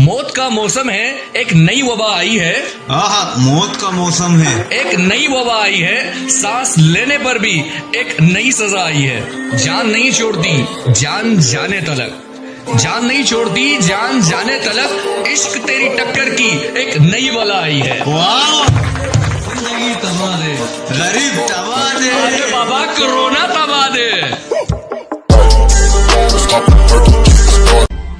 मौत का मौसम है, एक नई वबा आई है। मौत का मौसम है, एक नई वबा आई है, सांस लेने पर भी एक नई सजा आई है। जान नहीं छोड़ती जान जाने तलक, जान नहीं छोड़ती जान जाने तलक, इश्क तेरी टक्कर की एक नई बला आई है। वाह, जिंदगी तबाह दे, गरीब तबाह दे, अरे बाबा कोरोना तबाह दे।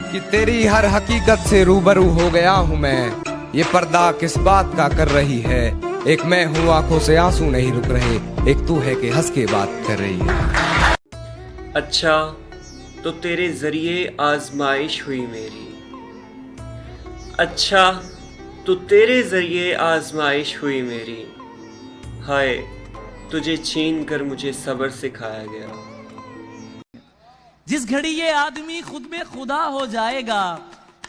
कि तेरी हर हकीकत से रूबरू हो गया हूँ मैं, ये पर्दा किस बात का कर रही है। एक मैं हूँ आंखों से आंसू नहीं रुक रहे, एक तू है कि हंस के बात कर रही है। अच्छा तो तेरे जरिए आजमाइश हुई मेरी, अच्छा तो तेरे जरिए आजमाइश हुई मेरी। हाय तुझे छीन कर मुझे सब्र सिखाया गया। जिस घड़ी ये आदमी खुद में खुदा हो जाएगा,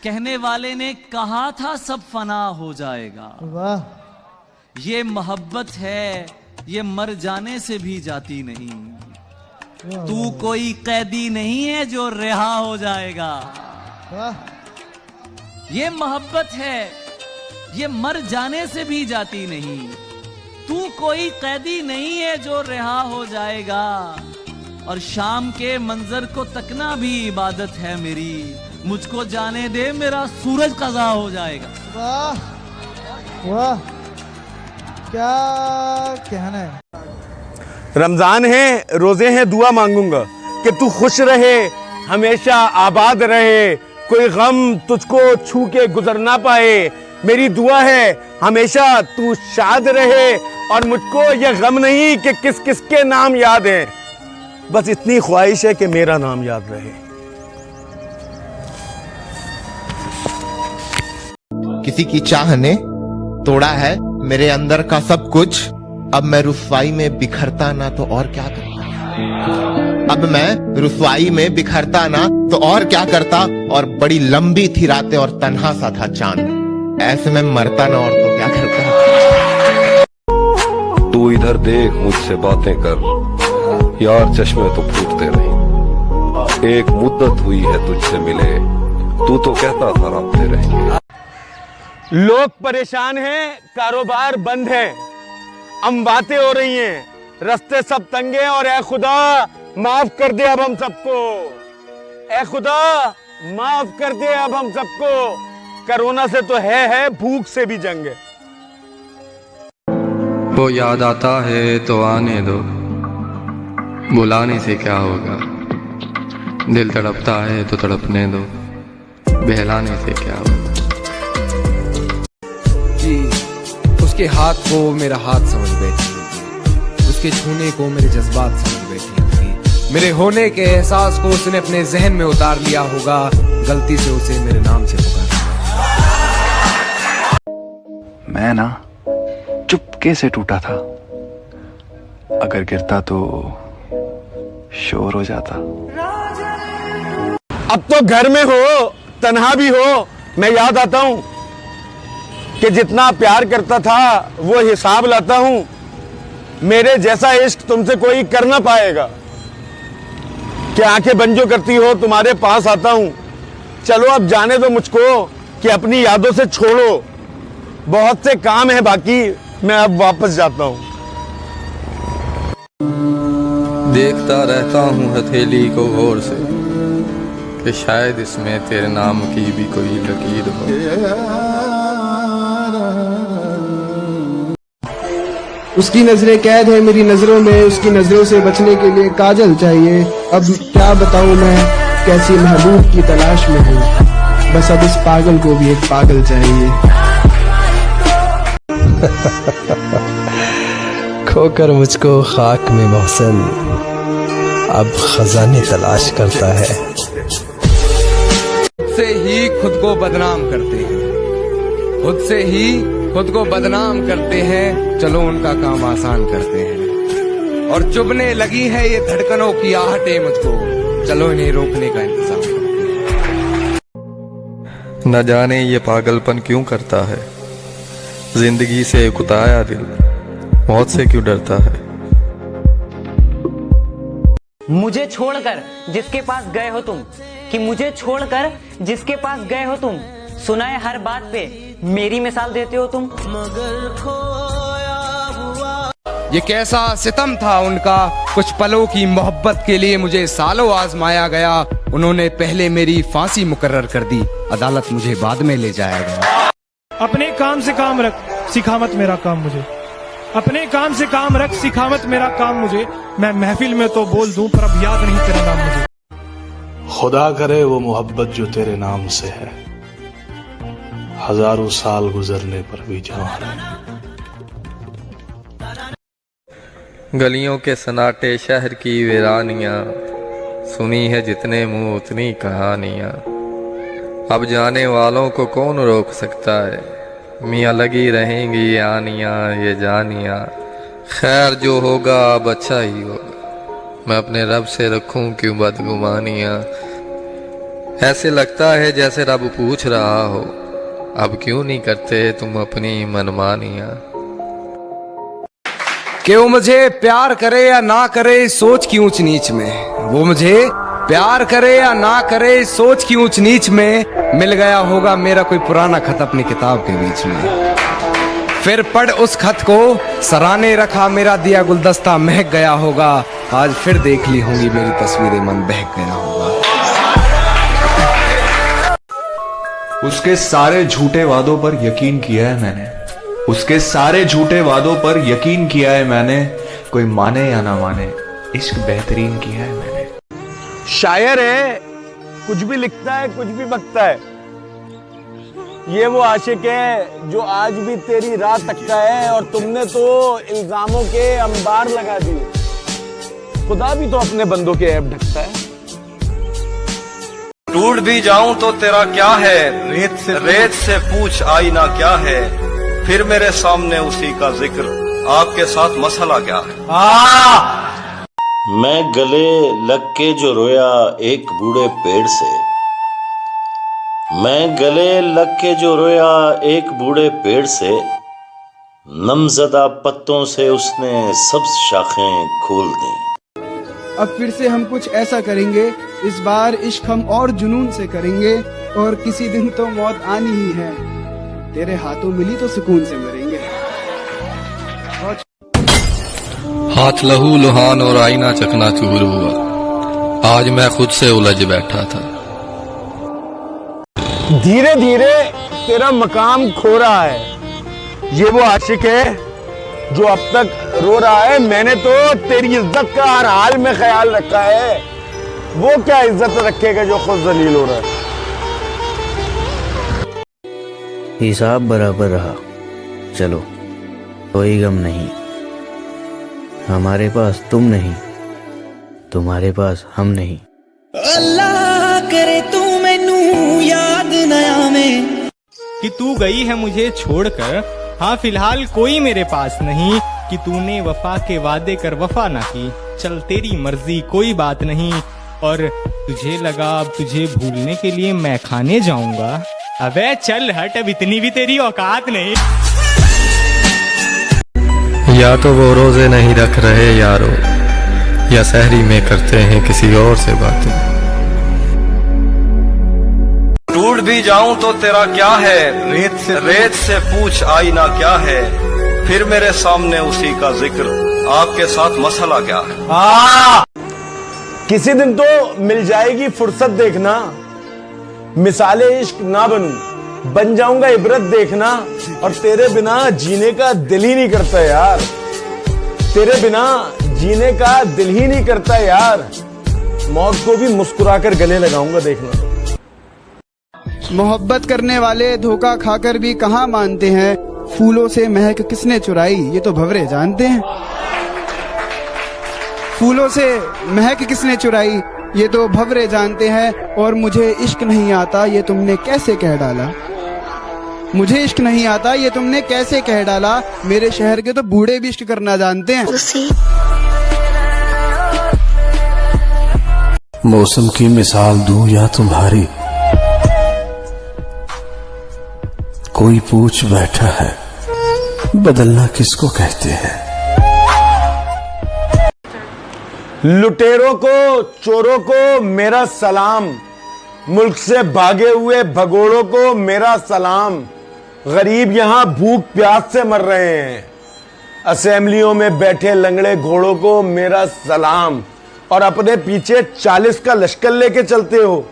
कहने वाले ने कहा था सब फना हो जाएगा। वाह, ये मोहब्बत है, ये मर जाने से भी जाती नहीं। तू कोई कैदी नहीं है जो रिहा हो जाएगा। वाह, ये मोहब्बत है, ये मर जाने से भी जाती नहीं। तू कोई कैदी नहीं है जो रिहा हो जाएगा। और शाम के मंजर को तकना भी इबादत है मेरी। मुझको जाने दे मेरा सूरज कज़ा हो जाएगा। वाह वाह, क्या कहना है। रमजान है, रोजे हैं, दुआ मांगूंगा कि तू खुश रहे, हमेशा आबाद रहे, कोई गम तुझको छू के गुजर ना पाए। मेरी दुआ है हमेशा तू शाद रहे, और मुझको यह गम नहीं कि किस किस के नाम याद हैं, बस इतनी ख्वाहिश है कि मेरा नाम याद रहे। किसी की चाह ने तोड़ा है मेरे अंदर का सब कुछ, अब मैं रुसवाई में बिखरता ना तो और क्या करता। अब मैं रुसवाई में बिखरता ना तो और क्या करता। और बड़ी लंबी थी रातें और तन्हा सा था चांद, ऐसे में मरता ना और तो क्या करता। तू इधर देख, मुझसे बातें कर यार, चश्मे तो फूटते नहीं। एक मुद्दत हुई है तुझसे मिले, तू तो कहता था राब्ते रहेंगे। लोग परेशान हैं, कारोबार बंद है, अमवातें हो रही हैं, रास्ते सब तंगे, और ऐ खुदा माफ कर दे अब हम सबको। ऐ खुदा माफ कर दे अब हम सबको। कोरोना से तो है भूख से भी जंग है। वो याद आता है तो आने दो, बुलाने से क्या होगा। दिल तड़पता है तो तड़पने दो, बहलाने से क्या होगा। जी, उसके हाथ को मेरा हाथ समझ बैठी होगी, उसके छूने को मेरे जज्बात समझ बैठी होगी, मेरे होने के एहसास को उसने अपने जहन में उतार लिया होगा, गलती से उसे मेरे नाम से पुकारा। मैं ना चुपके से टूटा था, अगर गिरता तो शोर हो जाता। अब तो घर में हो, तन्हा भी हो, मैं याद आता हूं कि जितना प्यार करता था वो हिसाब लाता हूं। मेरे जैसा इश्क तुमसे कोई कर ना पाएगा, कि आंखें बंद जो करती हो तुम्हारे पास आता हूं। चलो अब जाने दो मुझको कि अपनी यादों से छोड़ो, बहुत से काम है बाकी, मैं अब वापस जाता हूं। देखता रहता हूँ हथेली को गौर से, कि शायद इसमें तेरे नाम की भी कोई लकीर हो। उसकी नजरें कैद है मेरी नजरों में, उसकी नजरों से बचने के लिए काजल चाहिए। अब क्या बताऊं मैं कैसी महबूब की तलाश में हूँ, बस अब इस पागल को भी एक पागल चाहिए। खोकर मुझको खाक में मोहसन, अब खजाने तलाश करता है। से ही खुद को बदनाम करते हैं, खुद से ही खुद को बदनाम करते हैं, चलो उनका काम आसान करते हैं। और चुभने लगी है ये धड़कनों की आहटें मुझको, चलो इन्हें रोकने का इंतजाम करते हैं। न जाने ये पागलपन क्यों करता है, जिंदगी से कुताया दिल मौत से क्यों डरता है। मुझे छोड़कर जिसके पास गए हो तुम, कि मुझे छोड़कर जिसके पास गए हो तुम, सुना है हर बात पे मेरी मिसाल देते हो तुम। ये कैसा सितम था उनका, कुछ पलों की मोहब्बत के लिए मुझे सालों आजमाया गया। उन्होंने पहले मेरी फांसी मुकर्रर कर दी, अदालत मुझे बाद में ले जाया गया। अपने काम से काम रख, सिखा मत मेरा काम मुझे। अपने काम से काम रख, सिखा मत मेरा काम मुझे। मैं महफिल में तो बोल दूं पर अब याद नहीं तेरा नाम मुझे। खुदा करे वो मोहब्बत जो तेरे नाम से है, हजारों साल गुजरने पर भी जवान है। गलियों के सन्नाटे शहर की वीरानियां, सुनी है जितने मुंह उतनी कहानियां। अब जाने वालों को कौन रोक सकता है, मियाँ लगी रहेंगी ये आनियां ये जानियां। खैर जो होगा अब अच्छा ही होगा, मैं अपने रब से रखूं क्यों बदगुमानियां। ऐसे लगता है जैसे रब पूछ रहा हो, अब क्यों नहीं करते तुम अपनी मनमानियां। कि वो मुझे प्यार करे या ना करे सोच की ऊंच नीच में, वो मुझे प्यार करे या ना करे सोच की ऊंच नीच में। मिल गया होगा मेरा कोई पुराना खत अपनी किताब के बीच में, फिर पढ़ उस खत को सराने रखा मेरा दिया गुलदस्ता महक गया होगा। आज फिर देख ली होंगी मेरी तस्वीरें, मन बहक गया होगा। उसके सारे झूठे वादों पर यकीन किया है मैंने, उसके सारे झूठे वादों पर यकीन किया है मैंने। कोई माने या ना माने, इश्क बेहतरीन किया है मैंने। शायर है, कुछ भी लिखता है कुछ भी बकता है। ये वो आशिक है जो आज भी तेरी राह तकता है, और तुमने तो इल्जामों के अंबार लगा दिए। खुदा भी तो अपने बंदों के ऐब ढकता है। टूट भी जाऊं तो तेरा क्या है, रेत से पूछ आईना क्या है। फिर मेरे सामने उसी का जिक्र, आपके साथ मसला क्या है। मैं गले लग के जो रोया एक बूढ़े पेड़ से, मैं गले लग के जो रोया एक बूढ़े पेड़ से। नमज़दा पत्तों से उसने सब्ज शाखें खोल दी। अब फिर से हम कुछ ऐसा करेंगे, इस बार इश्क हम और जुनून से करेंगे, और किसी दिन तो मौत आनी ही है। तेरे हाथों मिली तो सुकून से मरेंगे। हाथ लहू लुहान और आईना चकनाचूर हुआ, आज मैं खुद से उलझ बैठा था। धीरे धीरे तेरा मकाम खो रहा है। ये वो आशिक है जो अब तक रो रहा है। मैंने तो तेरी इज्जत का हर हाल में ख्याल रखा है, वो क्या इज्जत रखेगा जो खुद जलील हो रहा है। हिसाब बराबर रहा, चलो कोई गम नहीं। हमारे पास तुम नहीं, तुम्हारे पास हम नहीं। अल्लाह करे तू मैनू याद नया में कि तू गई है मुझे छोड़कर, हाँ फिलहाल कोई मेरे पास नहीं। कि तूने वफा के वादे कर वफा ना की, चल तेरी मर्जी कोई बात नहीं। और तुझे लगा अब तुझे भूलने के लिए मैं खाने जाऊंगा, अबे चल हट, अब इतनी भी तेरी औकात नहीं। या तो वो रोजे नहीं रख रहे यारो, या सहरी में करते हैं किसी और से बातें। टूट भी जाऊं तो तेरा क्या है, रेत से पूछ आईना क्या है। फिर मेरे सामने उसी का जिक्र, आपके साथ मसला क्या है। किसी दिन तो मिल जाएगी फुर्सत देखना, मिसाले इश्क ना बनूं, बन जाऊंगा इबरत देखना। और तेरे बिना जीने का दिल ही नहीं करता यार, तेरे बिना जीने का दिल ही नहीं करता यार। मौत को भी मुस्कुराकर गले लगाऊंगा देखना। मोहब्बत करने वाले धोखा खाकर भी कहाँ मानते हैं, फूलों से महक किसने चुराई ये तो भंवरे जानते हैं। फूलों से महक किसने चुराई ये तो भंवरे जानते हैं। और मुझे इश्क नहीं आता ये तुमने कैसे कह डाला, मुझे इश्क नहीं आता ये तुमने कैसे कह डाला। मेरे शहर के तो बूढ़े भी इश्क करना जानते हैं। मौसम की मिसाल दूं या तुम्हारी, कोई पूछ बैठा है बदलना किसको कहते हैं। लुटेरों को चोरों को मेरा सलाम, मुल्क से भागे हुए भगोड़ों को मेरा सलाम। गरीब यहां भूख प्यास से मर रहे हैं। असेंबलियों में बैठे लंगड़े घोड़ों को मेरा सलाम। और अपने पीछे 40 का लश्कर लेके चलते हो।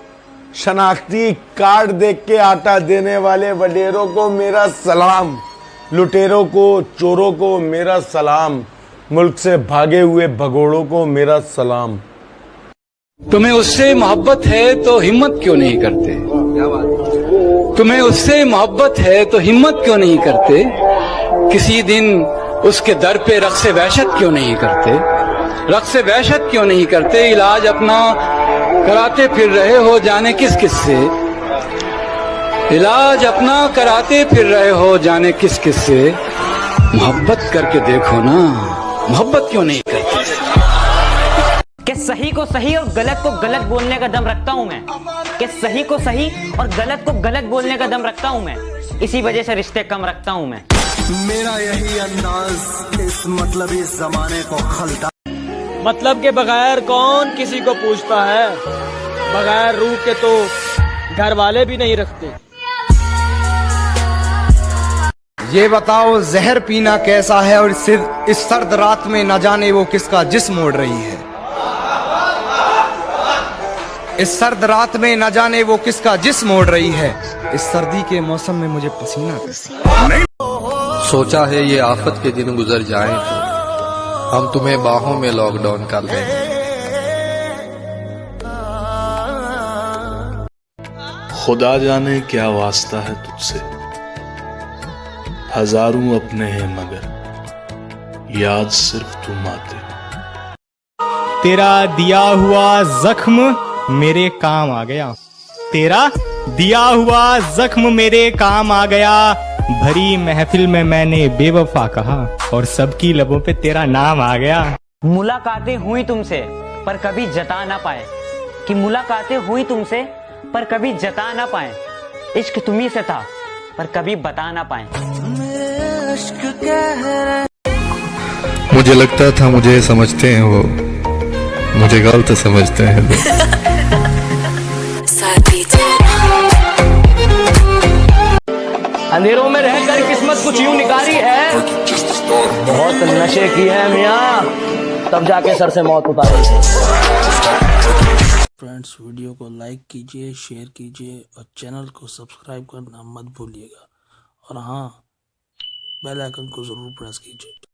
शनाख्ती कार्ड देख के आटा देने वाले वडेरों को मेरा सलाम। लुटेरों को, चोरों को मेरा सलाम। मुल्क से भागे हुए भगोड़ों को मेरा सलाम। तुम्हें उससे मोहब्बत है तो हिम्मत क्यों नहीं करते? तुम्हें उससे मोहब्बत है तो हिम्मत क्यों नहीं करते? किसी दिन उसके दर पे रक़्स वहशत क्यों नहीं करते? रक़्स वहशत क्यों नहीं करते? इलाज अपना कराते फिर रहे हो जाने किस किस से। इलाज अपना कराते फिर रहे हो जाने किस किस से। मोहब्बत करके देखो ना, मोहब्बत क्यों नहीं करते? कि सही को सही और गलत को गलत बोलने का दम रखता हूं मैं। कि सही को सही और गलत को गलत बोलने का दम रखता हूं मैं। इसी वजह से रिश्ते कम रखता हूं मैं। मेरा यही अंदाज इस मतलब इस जमाने को खलता। मतलब के बगैर कौन किसी को पूछता है? बगैर रूह के तो घर वाले भी नहीं रखते। ये बताओ जहर पीना कैसा है और इस सर्द रात में न जाने वो किसका जिस्म ओढ़ रही है। इस सर्द रात में न जाने वो किसका जिस्म ओढ़ रही है। इस सर्दी के मौसम में मुझे पसीना सोचा है ये आफत के दिन गुजर जाएं तो हम तुम्हें बाहों में लॉकडाउन कर लें। खुदा जाने क्या वास्ता है तुझसे। हजारों अपने हैं मगर याद सिर्फ तुम आते। तेरा दिया हुआ जख्म मेरे काम आ गया। तेरा दिया हुआ जख्म मेरे काम आ गया। भरी महफिल में मैंने बेवफा कहा और सबकी लबों पे तेरा नाम आ गया। मुलाकातें हुई तुमसे पर कभी जता ना पाए। कि मुलाकातें हुई तुमसे पर कभी जता ना पाए। इश्क तुम्ही से था पर कभी बता ना पाए। मुझे लगता था मुझे समझते हैं वो, मुझे गलत समझते हैं लोग। अंधेरों में रहकर किस्मत कुछ यूं निकारी है। बहुत नशे की है मियाँ, तब जाके सर से मौत उतारी। फ्रेंड्स, वीडियो को लाइक कीजिए, शेयर कीजिए और चैनल को सब्सक्राइब करना मत भूलिएगा। और हाँ, बेल आइकन को जरूर प्रेस कीजिए।